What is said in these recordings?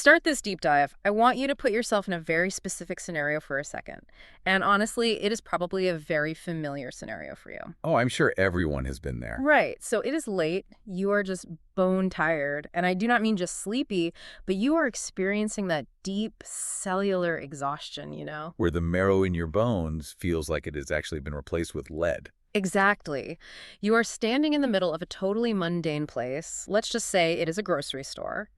start this deep dive, I want you to put yourself in a very specific scenario for a second. And honestly, it is probably a very familiar scenario for you. Oh, I'm sure everyone has been there. Right. So it is late. You are just bone tired. And I do not mean just sleepy, but you are experiencing that deep cellular exhaustion, Where the marrow in your bones feels like it has actually been replaced with lead. Exactly. You are standing in the middle of a totally mundane place. Let's just say it is a grocery store.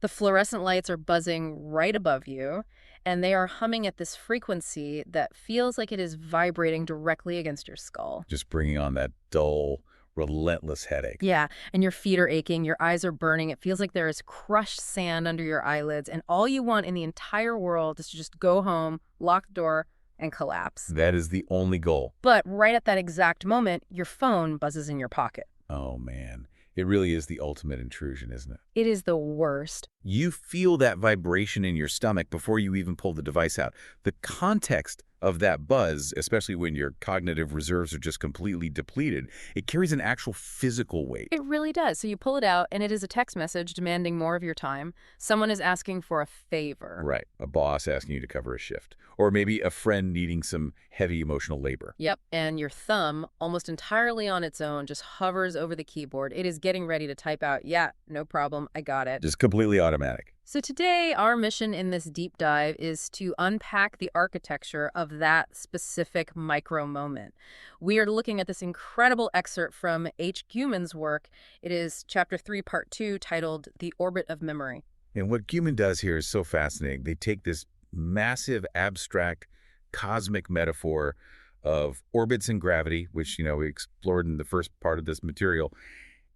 The fluorescent lights are buzzing right above you, and they are humming at this frequency that feels like it is vibrating directly against your skull. Just bringing on that dull, relentless headache. Yeah, and your feet are aching, your eyes are burning, it feels like there is crushed sand under your eyelids, and all you want in the entire world is to just go home, lock the door, and collapse. That is the only goal. But right at that exact moment, your phone buzzes in your pocket. Oh, man. It really is the ultimate intrusion, isn't it? It is the worst. You feel that vibration in your stomach before you even pull the device out. The context of that buzz, especially when your cognitive reserves are just completely depleted, it carries an actual physical weight. It really does. So you pull it out, and it is a text message demanding more of your time. Someone is asking for a favor. Right. A boss asking you to cover a shift. Or maybe a friend needing some heavy emotional labor. Yep. And your thumb, almost entirely on its own, just hovers over the keyboard. It is getting ready to type out, yeah, no problem, I got it. Just completely automatic. So today, our mission in this deep dive is to unpack the architecture of that specific micro moment. We are looking at this incredible excerpt from H. Ghuman's work. It is Chapter 3, Part 2, titled The Orbit of Memory. And what Ghuman does here is so fascinating. They take this massive, abstract, cosmic metaphor of orbits and gravity, which, we explored in the first part of this material,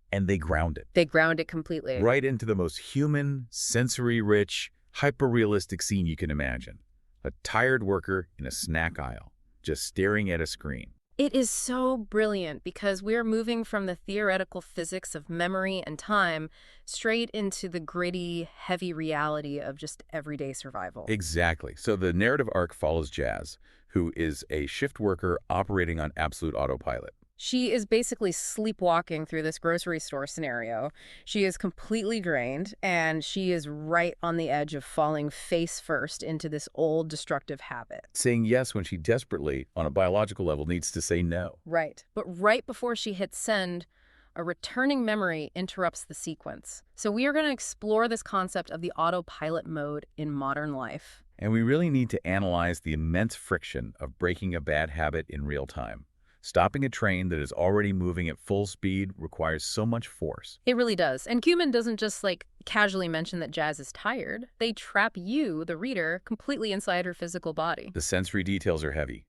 and they ground it. They ground it completely. Right into the most human, sensory-rich, hyper-realistic scene you can imagine. A tired worker in a snack aisle, just staring at a screen. It is so brilliant because we are moving from the theoretical physics of memory and time straight into the gritty, heavy reality of just everyday survival. Exactly. So the narrative arc follows Jazz, who is a shift worker operating on absolute autopilot. She is basically sleepwalking through this grocery store scenario. She is completely drained, and she is right on the edge of falling face first into this old destructive habit. Saying yes when she desperately, on a biological level, needs to say no. Right. But right before she hits send, a returning memory interrupts the sequence. So we are going to explore this concept of the autopilot mode in modern life. And we really need to analyze the immense friction of breaking a bad habit in real time. Stopping a train that is already moving at full speed requires so much force. It really does. And Ghuman doesn't just casually mention that Jazz is tired. They trap you, the reader, completely inside her physical body. The sensory details are heavy.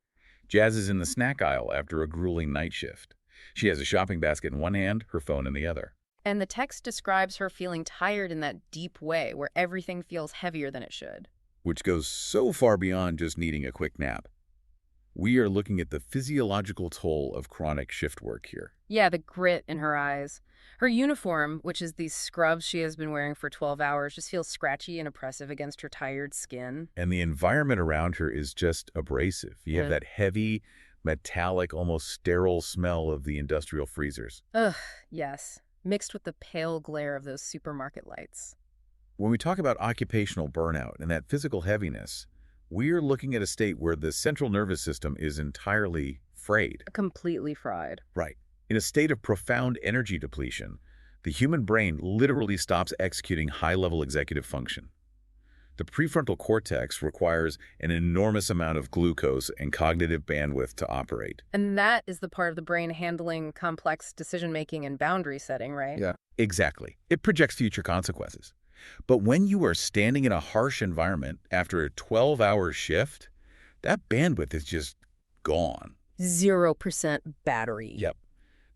Jazz is in the snack aisle after a grueling night shift. She has a shopping basket in one hand, her phone in the other. And the text describes her feeling tired in that deep way where everything feels heavier than it should. Which goes so far beyond just needing a quick nap. We are looking at the physiological toll of chronic shift work here. Yeah, the grit in her eyes. Her uniform, which is these scrubs she has been wearing for 12 hours, just feels scratchy and oppressive against her tired skin. And the environment around her is just abrasive. You have that heavy, metallic, almost sterile smell of the industrial freezers. Ugh, yes. Mixed with the pale glare of those supermarket lights. When we talk about occupational burnout and that physical heaviness, we're looking at a state where the central nervous system is entirely frayed. Completely fried. Right. In a state of profound energy depletion, the human brain literally stops executing high-level executive function. The prefrontal cortex requires an enormous amount of glucose and cognitive bandwidth to operate. And that is the part of the brain handling complex decision-making and boundary setting, right? Yeah, exactly. It projects future consequences. But when you are standing in a harsh environment after a 12-hour shift, that bandwidth is just gone. 0% battery. Yep.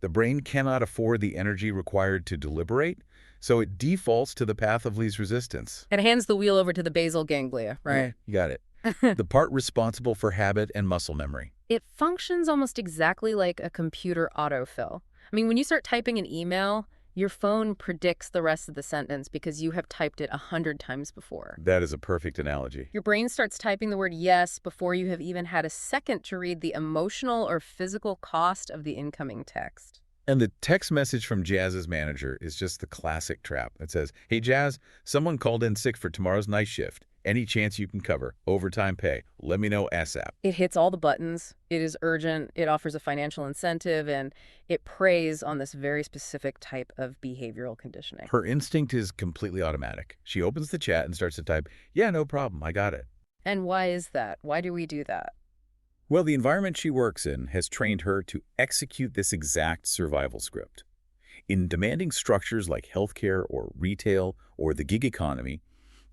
The brain cannot afford the energy required to deliberate, so it defaults to the path of least resistance. It hands the wheel over to the basal ganglia, right? Yeah, you got it. The part responsible for habit and muscle memory. It functions almost exactly like a computer autofill. I mean, when you start typing an email, your phone predicts the rest of the sentence because you have typed it 100 times before. That is a perfect analogy. Your brain starts typing the word yes before you have even had a second to read the emotional or physical cost of the incoming text. And the text message from Jazz's manager is just the classic trap. It says, "Hey Jazz, someone called in sick for tomorrow's night shift. Any chance you can cover? Overtime pay. Let me know ASAP." It hits all the buttons. It is urgent. It offers a financial incentive, and it preys on this very specific type of behavioral conditioning. Her instinct is completely automatic. She opens the chat and starts to type, "Yeah, no problem, I got it." And why is that? Why do we do that? Well, the environment she works in has trained her to execute this exact survival script. In demanding structures like healthcare or retail or the gig economy,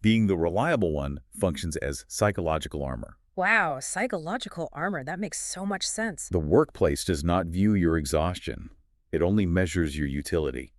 being the reliable one functions as psychological armor. Wow, psychological armor. That makes so much sense. The workplace does not view your exhaustion. It only measures your utility.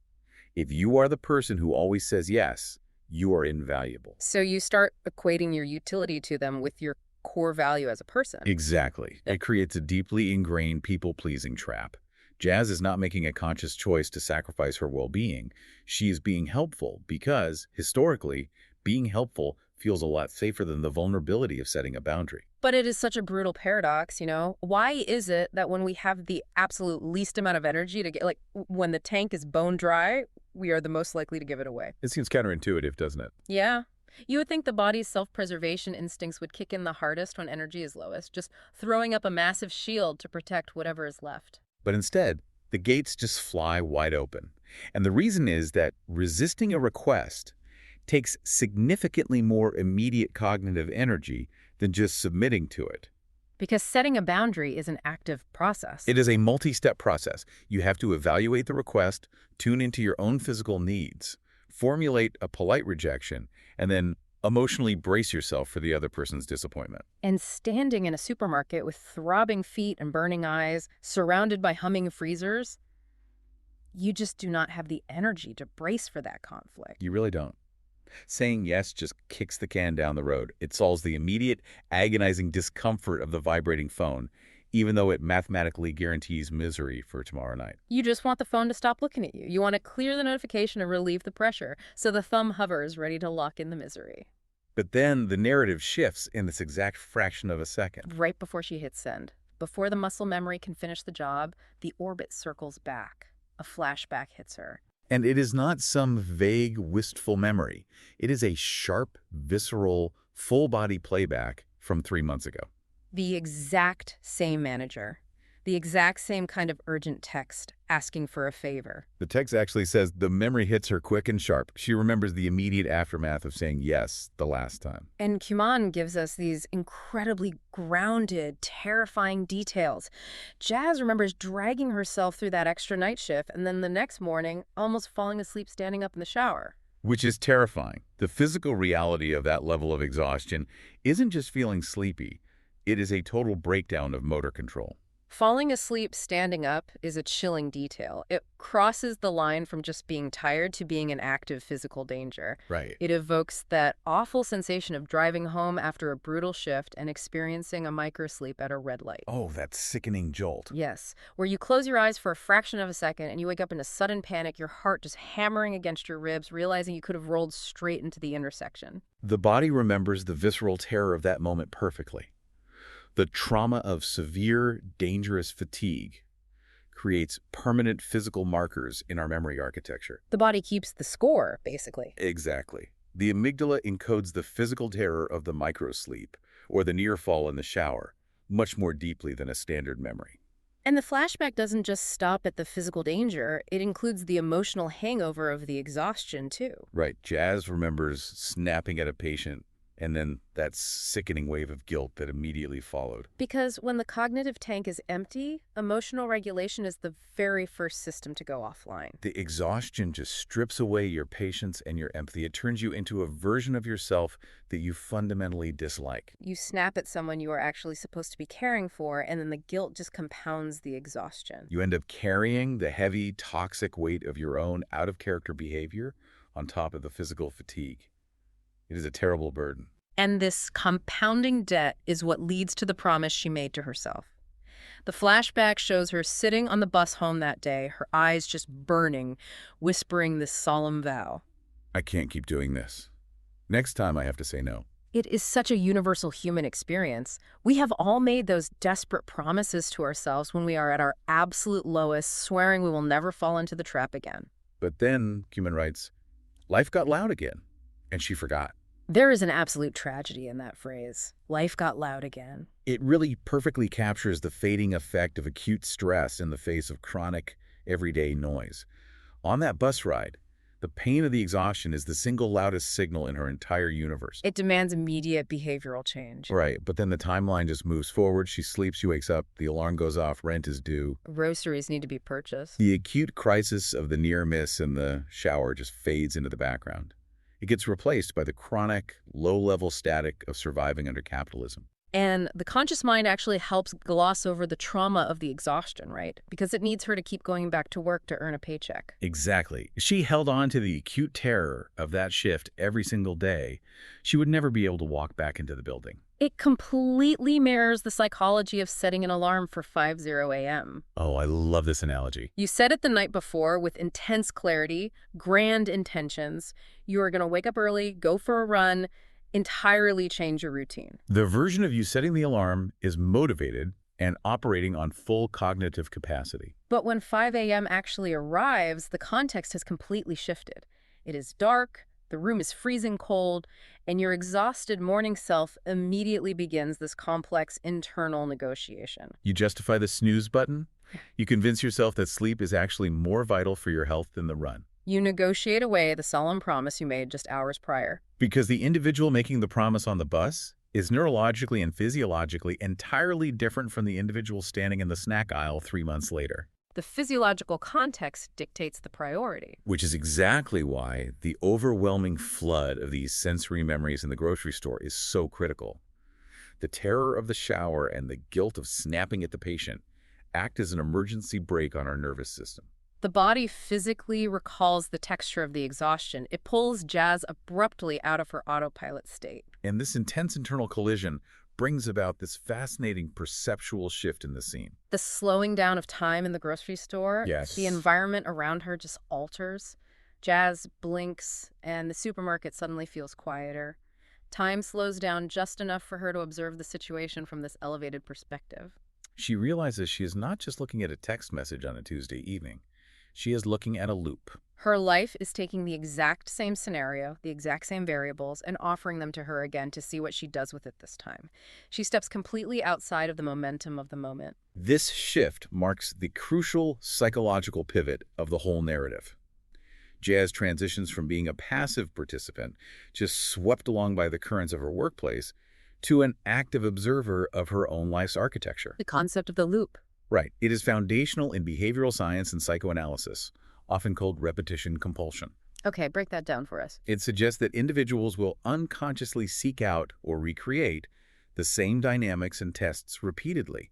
If you are the person who always says yes, you are invaluable. So you start equating your utility to them with your core value as a person. Exactly. It creates a deeply ingrained people-pleasing trap. Jazz is not making a conscious choice to sacrifice her well-being. She is being helpful because, historically, being helpful feels a lot safer than the vulnerability of setting a boundary. But it is such a brutal paradox, you know? Why is it that when we have the absolute least amount of energy to get, like, when the tank is bone dry, we are the most likely to give it away? It seems counterintuitive, doesn't it? Yeah. You would think the body's self-preservation instincts would kick in the hardest when energy is lowest, just throwing up a massive shield to protect whatever is left. But instead, the gates just fly wide open. And the reason is that resisting a request takes significantly more immediate cognitive energy than just submitting to it. Because setting a boundary is an active process. It is a multi-step process. You have to evaluate the request, tune into your own physical needs, formulate a polite rejection, and then emotionally brace yourself for the other person's disappointment. And standing in a supermarket with throbbing feet and burning eyes, surrounded by humming freezers, you just do not have the energy to brace for that conflict. You really don't. Saying yes just kicks the can down the road. It solves the immediate, agonizing discomfort of the vibrating phone, even though it mathematically guarantees misery for tomorrow night. You just want the phone to stop looking at you. You want to clear the notification and relieve the pressure, so the thumb hovers ready to lock in the misery. But then the narrative shifts in this exact fraction of a second. Right before she hits send. Before the muscle memory can finish the job, the orbit circles back. A flashback hits her. And it is not some vague, wistful memory. It is a sharp, visceral, full-body playback from 3 months ago. The exact same manager. The exact same kind of urgent text asking for a favor. The text actually says the memory hits her quick and sharp. She remembers the immediate aftermath of saying yes the last time. And Ghuman gives us these incredibly grounded, terrifying details. Jazz remembers dragging herself through that extra night shift and then the next morning almost falling asleep standing up in the shower. Which is terrifying. The physical reality of that level of exhaustion isn't just feeling sleepy. It is a total breakdown of motor control. Falling asleep standing up is a chilling detail. It crosses the line from just being tired to being an active physical danger. Right. It evokes that awful sensation of driving home after a brutal shift and experiencing a microsleep at a red light. Oh, that sickening jolt. Yes, where you close your eyes for a fraction of a second and you wake up in a sudden panic, your heart just hammering against your ribs, realizing you could have rolled straight into the intersection. The body remembers the visceral terror of that moment perfectly. The trauma of severe, dangerous fatigue creates permanent physical markers in our memory architecture. The body keeps the score, basically. Exactly. The amygdala encodes the physical terror of the microsleep or the near fall in the shower much more deeply than a standard memory. And the flashback doesn't just stop at the physical danger, it includes the emotional hangover of the exhaustion, too. Right. Jazz remembers snapping at a patient and then that sickening wave of guilt that immediately followed. Because when the cognitive tank is empty, emotional regulation is the very first system to go offline. The exhaustion just strips away your patience and your empathy. It turns you into a version of yourself that you fundamentally dislike. You snap at someone you are actually supposed to be caring for, and then the guilt just compounds the exhaustion. You end up carrying the heavy, toxic weight of your own out-of-character behavior on top of the physical fatigue. It is a terrible burden. And this compounding debt is what leads to the promise she made to herself. The flashback shows her sitting on the bus home that day, her eyes just burning, whispering this solemn vow. I can't keep doing this. Next time I have to say no. It is such a universal human experience. We have all made those desperate promises to ourselves when we are at our absolute lowest, swearing we will never fall into the trap again. But then, Ghuman writes, life got loud again, and she forgot. There is an absolute tragedy in that phrase. Life got loud again. It really perfectly captures the fading effect of acute stress in the face of chronic, everyday noise. On that bus ride, the pain of the exhaustion is the single loudest signal in her entire universe. It demands immediate behavioral change. Right, but then the timeline just moves forward. She sleeps, she wakes up, the alarm goes off, rent is due. Groceries need to be purchased. The acute crisis of the near miss in the shower just fades into the background. It gets replaced by the chronic, low-level static of surviving under capitalism. And the conscious mind actually helps gloss over the trauma of the exhaustion, right? Because it needs her to keep going back to work to earn a paycheck. Exactly. She held on to the acute terror of that shift every single day. She would never be able to walk back into the building. It completely mirrors the psychology of setting an alarm for 5:00 a.m. Oh, I love this analogy. You set it the night before with intense clarity, grand intentions. You are going to wake up early, go for a run, entirely change your routine. The version of you setting the alarm is motivated and operating on full cognitive capacity. But when 5 a.m. actually arrives, the context has completely shifted. It is dark, the room is freezing cold, and your exhausted morning self immediately begins this complex internal negotiation. You justify the snooze button. You convince yourself that sleep is actually more vital for your health than the run. You negotiate away the solemn promise you made just hours prior. Because the individual making the promise on the bus is neurologically and physiologically entirely different from the individual standing in the snack aisle 3 months later. The physiological context dictates the priority. Which is exactly why the overwhelming flood of these sensory memories in the grocery store is so critical. The terror of the shower and the guilt of snapping at the patient act as an emergency brake on our nervous system. The body physically recalls the texture of the exhaustion. It pulls Jazz abruptly out of her autopilot state. And this intense internal collision brings about this fascinating perceptual shift in the scene. The slowing down of time in the grocery store, Yes. the environment around her just alters. Jazz blinks, and the supermarket suddenly feels quieter. Time slows down just enough for her to observe the situation from this elevated perspective. She realizes she is not just looking at a text message on a Tuesday evening. She is looking at a loop. Her life is taking the exact same scenario, the exact same variables, and offering them to her again to see what she does with it this time. She steps completely outside of the momentum of the moment. This shift marks the crucial psychological pivot of the whole narrative. Jazz transitions from being a passive participant, just swept along by the currents of her workplace, to an active observer of her own life's architecture. The concept of the loop. Right. It is foundational in behavioral science and psychoanalysis, often called repetition compulsion. Okay, break that down for us. It suggests that individuals will unconsciously seek out or recreate the same dynamics and tests repeatedly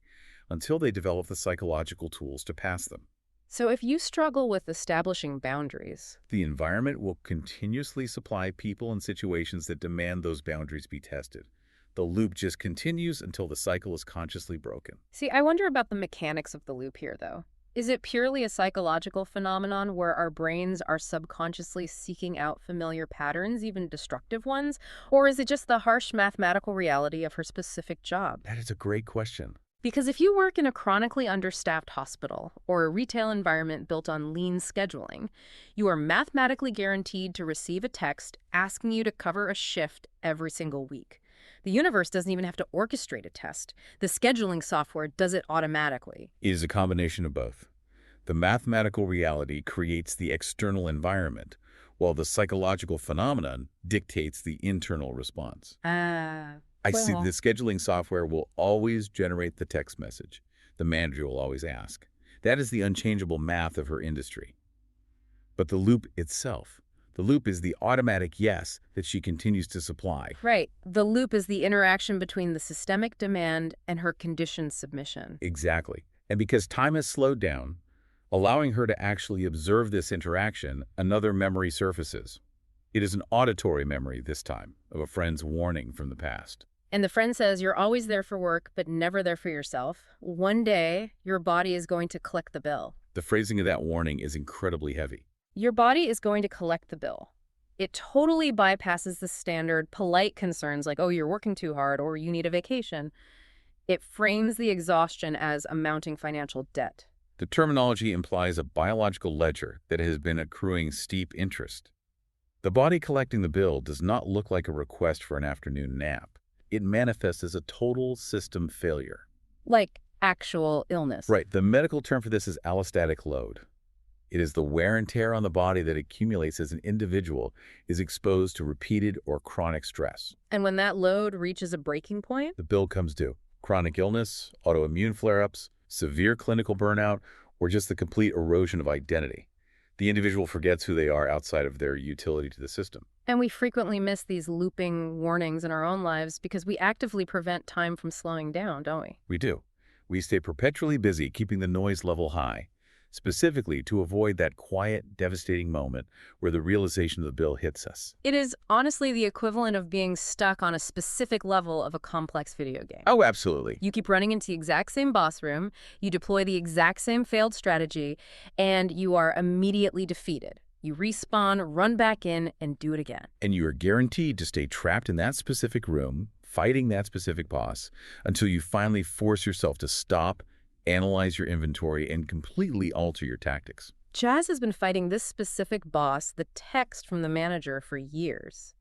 until they develop the psychological tools to pass them. So if you struggle with establishing boundaries, The environment will continuously supply people and situations that demand those boundaries be tested. The loop just continues until the cycle is consciously broken. see, I wonder about the mechanics of the loop here, though. Is it purely a psychological phenomenon where our brains are subconsciously seeking out familiar patterns, even destructive ones? Or is it just the harsh mathematical reality of her specific job? That is a great question. Because if you work in a chronically understaffed hospital or a retail environment built on lean scheduling, you are mathematically guaranteed to receive a text asking you to cover a shift every single week. The universe doesn't even have to orchestrate a test. The scheduling software does it automatically. It is a combination of both. The mathematical reality creates the external environment, while the psychological phenomenon dictates the internal response. I see the scheduling software will always generate the text message. The manager will always ask. That is the unchangeable math of her industry. But the loop itself, the loop is the automatic yes that she continues to supply. Right. The loop is the interaction between the systemic demand and her conditioned submission. Exactly. And because time has slowed down, allowing her to actually observe this interaction, another memory surfaces. It is an auditory memory this time of a friend's warning from the past. And the friend says you're always there for work, but never there for yourself. One day, your body is going to collect the bill. The phrasing of that warning is incredibly heavy. Your body is going to collect the bill. It totally bypasses the standard polite concerns like, oh, you're working too hard or you need a vacation. It frames the exhaustion as a mounting financial debt. The terminology implies a biological ledger that has been accruing steep interest. The body collecting the bill does not look like a request for an afternoon nap. It manifests as a total system failure. Like actual illness. Right, the medical term for this is allostatic load. It is the wear and tear on the body that accumulates as an individual is exposed to repeated or chronic stress. And when that load reaches a breaking point, The bill comes due. Chronic illness, autoimmune flare-ups, severe clinical burnout, or just the complete erosion of identity. The individual forgets who they are outside of their utility to the system. and we frequently miss these looping warnings in our own lives because we actively prevent time from slowing down, don't we? We do. We stay perpetually busy keeping the noise level high, specifically to avoid that quiet, devastating moment where the realization of the bill hits us. It is honestly the equivalent of being stuck on a specific level of a complex video game. Oh, absolutely. You keep running into the exact same boss room, you deploy the exact same failed strategy, and you are immediately defeated. You respawn, run back in, and do it again. And you are guaranteed to stay trapped in that specific room, fighting that specific boss, until you finally force yourself to stop, analyze your inventory, and completely alter your tactics. Jazz has been fighting this specific boss, the text from the manager, for years.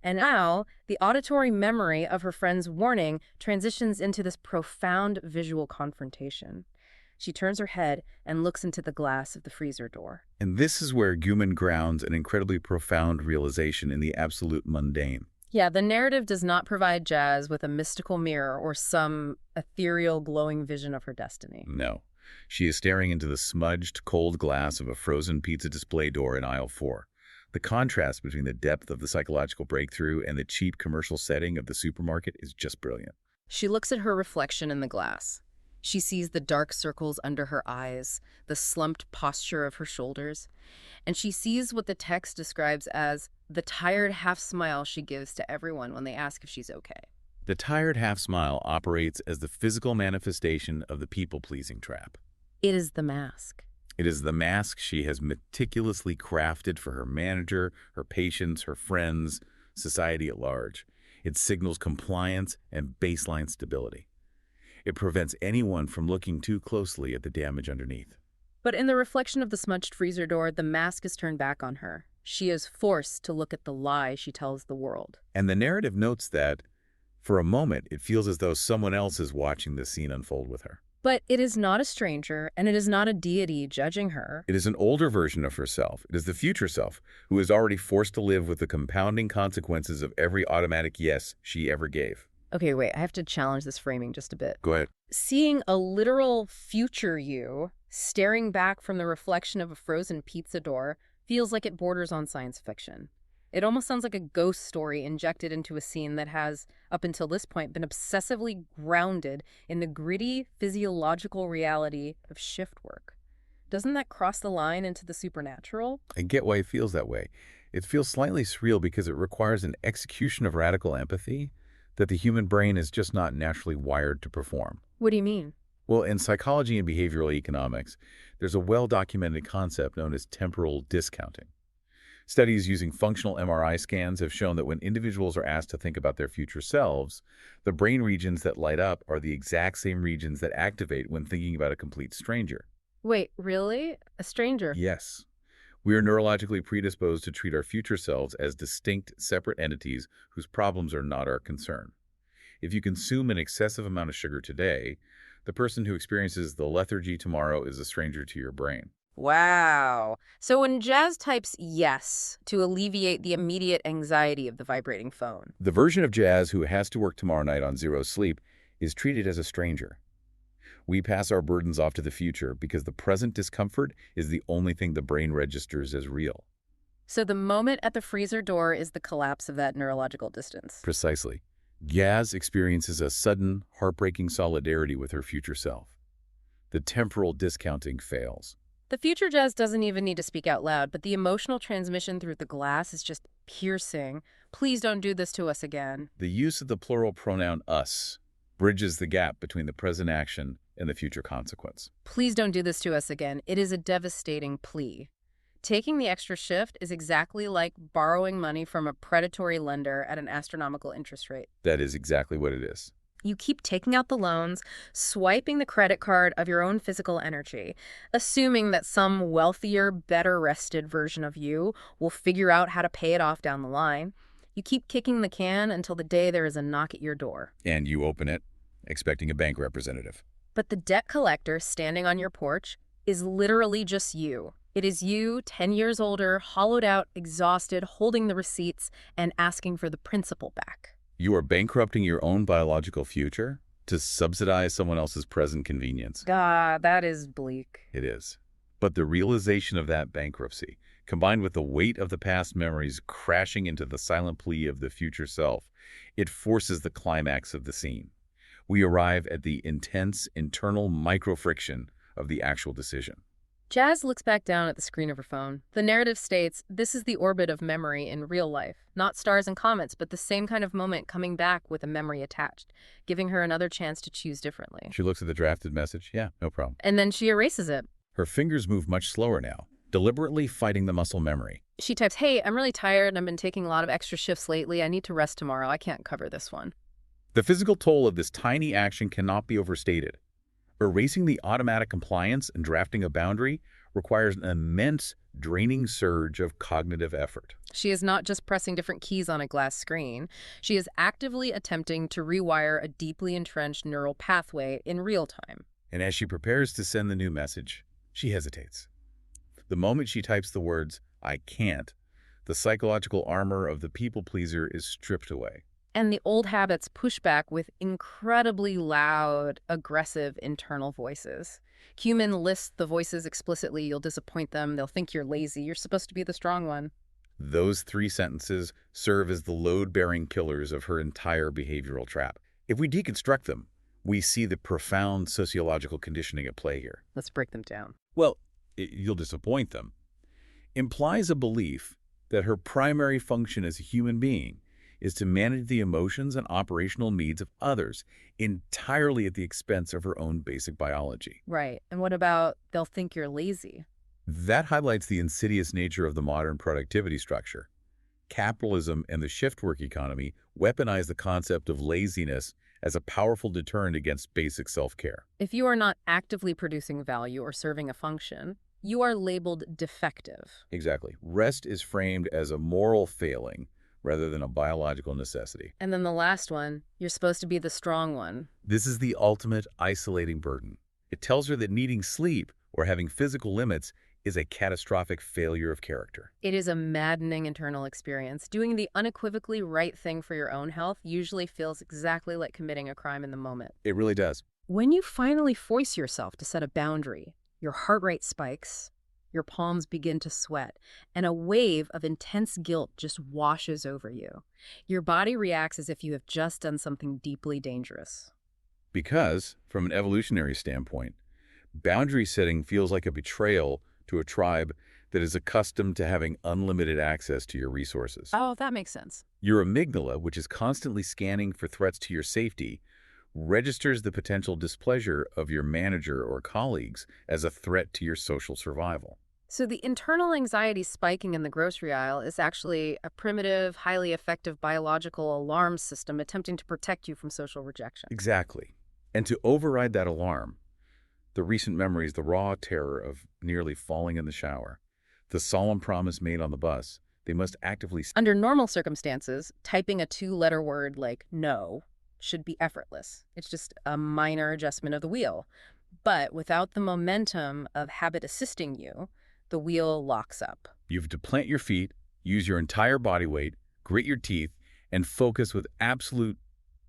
And now, the auditory memory of her friend's warning transitions into this profound visual confrontation. She turns her head and looks into the glass of the freezer door. And this is where Ghuman grounds an incredibly profound realization in the absolute mundane. Yeah, the narrative does not provide Jazz with a mystical mirror or some ethereal glowing vision of her destiny. No. She is staring into the smudged, cold glass of a frozen pizza display door in aisle 4. The contrast between the depth of the psychological breakthrough and the cheap commercial setting of the supermarket is just brilliant. She looks at her reflection in the glass. She sees the dark circles under her eyes, the slumped posture of her shoulders, and she sees what the text describes as the tired half-smile she gives to everyone when they ask if she's okay. The tired half-smile operates as the physical manifestation of the people-pleasing trap. It is the mask. It is the mask she has meticulously crafted for her manager, her patients, her friends, society at large. It signals compliance and baseline stability. It prevents anyone from looking too closely at the damage underneath. But in the reflection of the smudged freezer door, the mask is turned back on her. She is forced to look at the lie she tells the world. And the narrative notes that, for a moment, it feels as though someone else is watching this scene unfold with her. But it is not a stranger, and it is not a deity judging her. It is an older version of herself. It is the future self, who is already forced to live with the compounding consequences of every automatic yes she ever gave. Okay, wait, I have to challenge this framing just a bit. Go ahead. Seeing a literal future you staring back from the reflection of a frozen pizza door feels like it borders on science fiction. It almost sounds like a ghost story injected into a scene that has, up until this point, been obsessively grounded in the gritty physiological reality of shift work. Doesn't that cross the line into the supernatural? I get why it feels that way. It feels slightly surreal because it requires an execution of radical empathy that the human brain is just not naturally wired to perform. What do you mean? Well, in psychology and behavioral economics, there's a well-documented concept known as temporal discounting. Studies using functional MRI scans have shown that when individuals are asked to think about their future selves, the brain regions that light up are the exact same regions that activate when thinking about a complete stranger. Wait, really? A stranger? Yes. We are neurologically predisposed to treat our future selves as distinct, separate entities whose problems are not our concern. If you consume an excessive amount of sugar today, the person who experiences the lethargy tomorrow is a stranger to your brain. Wow. So when Jazz types yes to alleviate the immediate anxiety of the vibrating phone. The version of Jazz who has to work tomorrow night on zero sleep is treated as a stranger. We pass our burdens off to the future because the present discomfort is the only thing the brain registers as real. So the moment at the freezer door is the collapse of that neurological distance. Precisely. Jazz experiences a sudden, heartbreaking solidarity with her future self. The temporal discounting fails. The future Jazz doesn't even need to speak out loud, but the emotional transmission through the glass is just piercing. Please don't do this to us again. The use of the plural pronoun us bridges the gap between the present action and the future consequence. Please don't do this to us again. It is a devastating plea. Taking the extra shift is exactly like borrowing money from a predatory lender at an astronomical interest rate. That is exactly what it is. You keep taking out the loans, swiping the credit card of your own physical energy, assuming that some wealthier, better rested version of you will figure out how to pay it off down the line. You keep kicking the can until the day there is a knock at your door. And you open it, expecting a bank representative. But the debt collector standing on your porch is literally just you. It is you, 10 years older, hollowed out, exhausted, holding the receipts, and asking for the principal back. You are bankrupting your own biological future to subsidize someone else's present convenience. God, that is bleak. It is. But the realization of that bankruptcy, combined with the weight of the past memories crashing into the silent plea of the future self, it forces the climax of the scene. We arrive at the intense internal micro-friction of the actual decision. Jazz looks back down at the screen of her phone. The narrative states, this is the orbit of memory in real life. Not stars and comets, but the same kind of moment coming back with a memory attached, giving her another chance to choose differently. She looks at the drafted message. Yeah, no problem. And then she erases it. Her fingers move much slower now, deliberately fighting the muscle memory. She types, hey, I'm really tired and I've been taking a lot of extra shifts lately. I need to rest tomorrow. I can't cover this one. The physical toll of this tiny action cannot be overstated. Erasing the automatic compliance and drafting a boundary requires an immense, draining surge of cognitive effort. She is not just pressing different keys on a glass screen. She is actively attempting to rewire a deeply entrenched neural pathway in real time. And as she prepares to send the new message, she hesitates. The moment she types the words, "I can't," the psychological armor of the people-pleaser is stripped away. And the old habits push back with incredibly loud, aggressive internal voices. Ghuman lists the voices explicitly. You'll disappoint them. They'll think you're lazy. You're supposed to be the strong one. Those 3 sentences serve as the load-bearing pillars of her entire behavioral trap. If we deconstruct them, we see the profound sociological conditioning at play here. Let's break them down. Well, you'll disappoint them. Implies a belief that her primary function as a human being is to manage the emotions and operational needs of others entirely at the expense of her own basic biology. Right. And what about they'll think you're lazy? That highlights the insidious nature of the modern productivity structure. Capitalism and the shift work economy weaponize the concept of laziness as a powerful deterrent against basic self-care. If you are not actively producing value or serving a function, you are labeled defective. Exactly. Rest is framed as a moral failing rather than a biological necessity. And then the last one, you're supposed to be the strong one. This is the ultimate isolating burden. It tells her that needing sleep or having physical limits is a catastrophic failure of character. It is a maddening internal experience. Doing the unequivocally right thing for your own health usually feels exactly like committing a crime in the moment. It really does. When you finally force yourself to set a boundary, your heart rate spikes, your palms begin to sweat, and a wave of intense guilt just washes over you. Your body reacts as if you have just done something deeply dangerous. Because, from an evolutionary standpoint, boundary setting feels like a betrayal to a tribe that is accustomed to having unlimited access to your resources. Oh, that makes sense. Your amygdala, which is constantly scanning for threats to your safety, registers the potential displeasure of your manager or colleagues as a threat to your social survival. So the internal anxiety spiking in the grocery aisle is actually a primitive, highly effective biological alarm system attempting to protect you from social rejection. Exactly. And to override that alarm, the recent memories, the raw terror of nearly falling in the shower, the solemn promise made on the bus, they must actively... Under normal circumstances, typing a 2-letter word like no should be effortless. It's just a minor adjustment of the wheel. But without the momentum of habit assisting you, the wheel locks up. You have to plant your feet, use your entire body weight, grit your teeth, and focus with absolute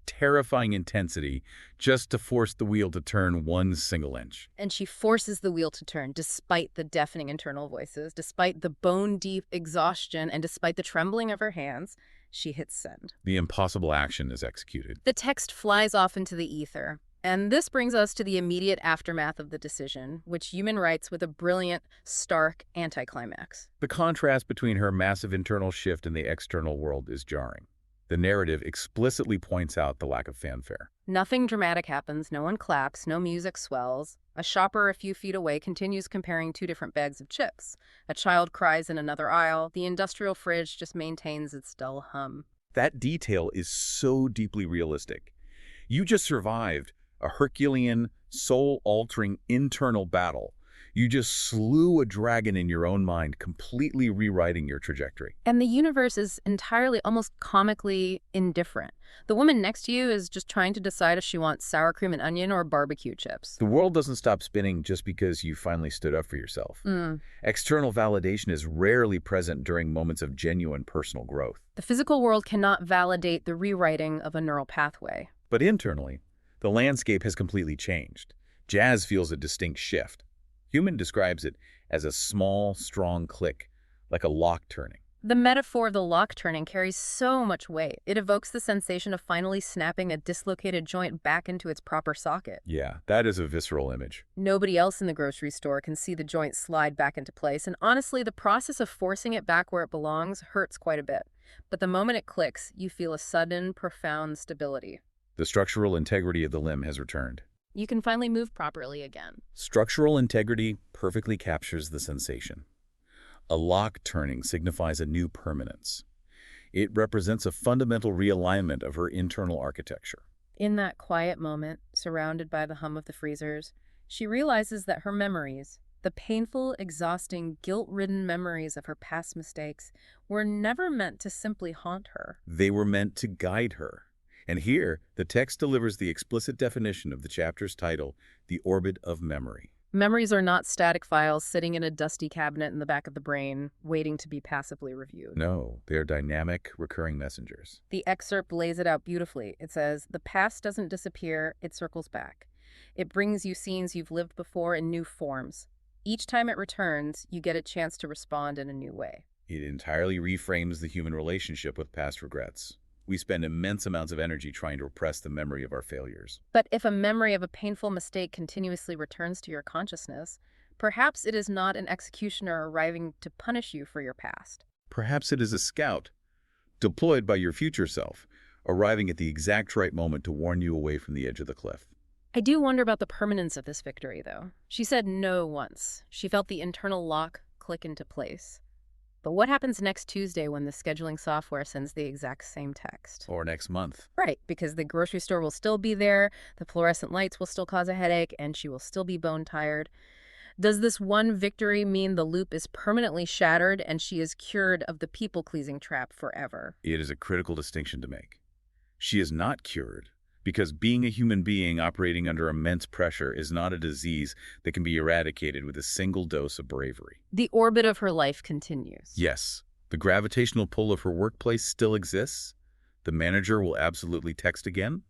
terrifying intensity just to force the wheel to turn 1 single inch. And she forces the wheel to turn despite the deafening internal voices, despite the bone-deep exhaustion, and despite the trembling of her hands. She hits send. The impossible action is executed. The text flies off into the ether. And this brings us to the immediate aftermath of the decision, which Ghuman writes with a brilliant, stark anticlimax. The contrast between her massive internal shift and the external world is jarring. The narrative explicitly points out the lack of fanfare. Nothing dramatic happens, no one claps, no music swells. A shopper a few feet away continues comparing two different bags of chips. A child cries in another aisle. The industrial fridge just maintains its dull hum. That detail is so deeply realistic. You just survived a Herculean, soul-altering internal battle. You just slew a dragon in your own mind, completely rewriting your trajectory. And the universe is entirely, almost comically indifferent. The woman next to you is just trying to decide if she wants sour cream and onion or barbecue chips. The world doesn't stop spinning just because you finally stood up for yourself. External validation is rarely present during moments of genuine personal growth. The physical world cannot validate the rewriting of a neural pathway. But internally, the landscape has completely changed. Jazz feels a distinct shift. Ghuman describes it as a small, strong click, like a lock turning. The metaphor of the lock turning carries so much weight. It evokes the sensation of finally snapping a dislocated joint back into its proper socket. Yeah, that is a visceral image. Nobody else in the grocery store can see the joint slide back into place, and honestly, the process of forcing it back where it belongs hurts quite a bit. But the moment it clicks, you feel a sudden, profound stability. The structural integrity of the limb has returned. You can finally move properly again. Structural integrity perfectly captures the sensation. A lock turning signifies a new permanence. It represents a fundamental realignment of her internal architecture. In that quiet moment, surrounded by the hum of the freezers, she realizes that her memories, the painful, exhausting, guilt-ridden memories of her past mistakes, were never meant to simply haunt her. They were meant to guide her. And here, the text delivers the explicit definition of the chapter's title, The Orbit of Memory. Memories are not static files sitting in a dusty cabinet in the back of the brain, waiting to be passively reviewed. No, they are dynamic, recurring messengers. The excerpt lays it out beautifully. It says, "The past doesn't disappear, it circles back. It brings you scenes you've lived before in new forms. Each time it returns, you get a chance to respond in a new way." It entirely reframes the human relationship with past regrets. We spend immense amounts of energy trying to repress the memory of our failures. But if a memory of a painful mistake continuously returns to your consciousness, perhaps it is not an executioner arriving to punish you for your past. Perhaps it is a scout, deployed by your future self, arriving at the exact right moment to warn you away from the edge of the cliff. I do wonder about the permanence of this victory, though. She said no once. She felt the internal lock click into place. But what happens next Tuesday when the scheduling software sends the exact same text? Or next month. Right, because the grocery store will still be there, the fluorescent lights will still cause a headache, and she will still be bone-tired. Does this one victory mean the loop is permanently shattered and she is cured of the people-pleasing trap forever? It is a critical distinction to make. She is not cured, because being a human being operating under immense pressure is not a disease that can be eradicated with a single dose of bravery. The orbit of her life continues. Yes, the gravitational pull of her workplace still exists. The manager will absolutely text again.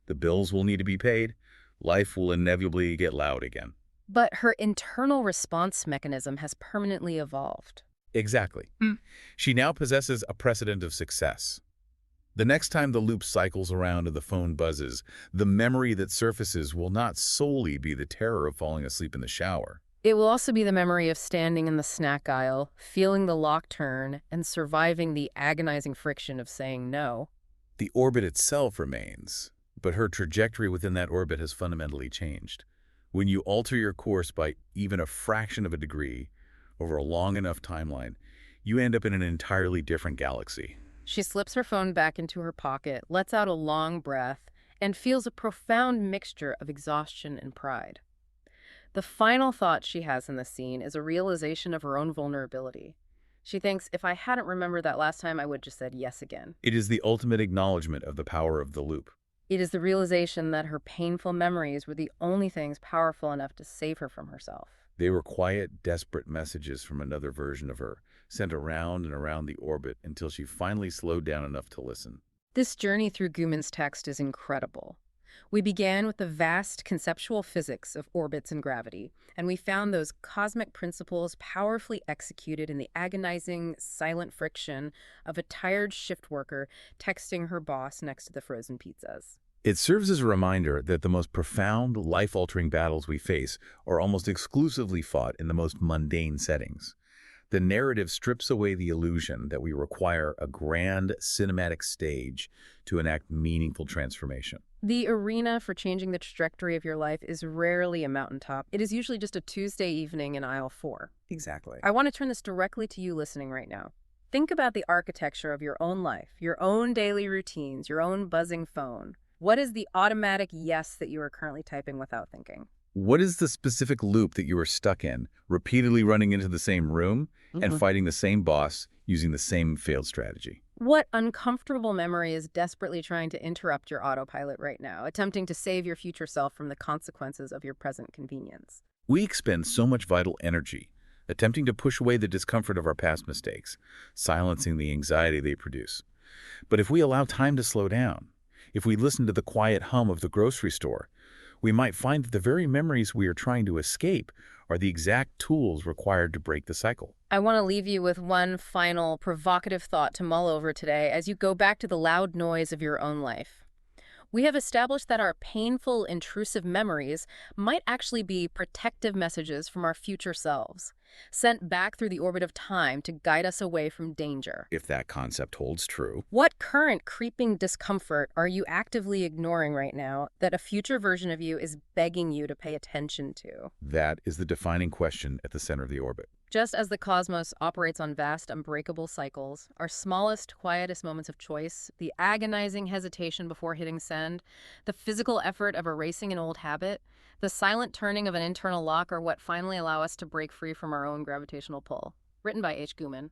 The bills will need to be paid. Life will inevitably get loud again. But her internal response mechanism has permanently evolved. Exactly. She now possesses a precedent of success. The next time the loop cycles around and the phone buzzes, the memory that surfaces will not solely be the terror of falling asleep in the shower. It will also be the memory of standing in the snack aisle, feeling the lock turn, and surviving the agonizing friction of saying no. The orbit itself remains, but her trajectory within that orbit has fundamentally changed. When you alter your course by even a fraction of a degree over a long enough timeline, you end up in an entirely different galaxy. She slips her phone back into her pocket, lets out a long breath, and feels a profound mixture of exhaustion and pride. The final thought she has in the scene is a realization of her own vulnerability. She thinks, if I hadn't remembered that last time, I would just said yes again. It is the ultimate acknowledgement of the power of the loop. It is the realization that her painful memories were the only things powerful enough to save her from herself. They were quiet, desperate messages from another version of her, sent around and around the orbit until she finally slowed down enough to listen. This journey through Ghuman's text is incredible. We began with the vast conceptual physics of orbits and gravity, and we found those cosmic principles powerfully executed in the agonizing, silent friction of a tired shift worker texting her boss next to the frozen pizzas. It serves as a reminder that the most profound, life-altering battles we face are almost exclusively fought in the most mundane settings. The narrative strips away the illusion that we require a grand cinematic stage to enact meaningful transformation. The arena for changing the trajectory of your life is rarely a mountaintop. It is usually just a Tuesday evening in aisle 4. Exactly. I want to turn this directly to you listening right now. Think about the architecture of your own life, your own daily routines, your own buzzing phone. What is the automatic yes that you are currently typing without thinking? What is the specific loop that you are stuck in, repeatedly running into the same room and fighting the same boss using the same failed strategy? What uncomfortable memory is desperately trying to interrupt your autopilot right now, attempting to save your future self from the consequences of your present convenience? We expend so much vital energy attempting to push away the discomfort of our past mistakes, silencing the anxiety they produce. But if we allow time to slow down, if we listen to the quiet hum of the grocery store, we might find that the very memories we are trying to escape are the exact tools required to break the cycle. I want to leave you with one final provocative thought to mull over today as you go back to the loud noise of your own life. We have established that our painful, intrusive memories might actually be protective messages from our future selves, sent back through the orbit of time to guide us away from danger. If that concept holds true, What current creeping discomfort are you actively ignoring right now that a future version of you is begging you to pay attention to? that is the defining question at the center of the orbit. Just as the cosmos operates on vast, unbreakable cycles, our smallest, quietest moments of choice, the agonizing hesitation before hitting send, the physical effort of erasing an old habit, the silent turning of an internal lock are what finally allow us to break free from our own gravitational pull. Written by Ghuman.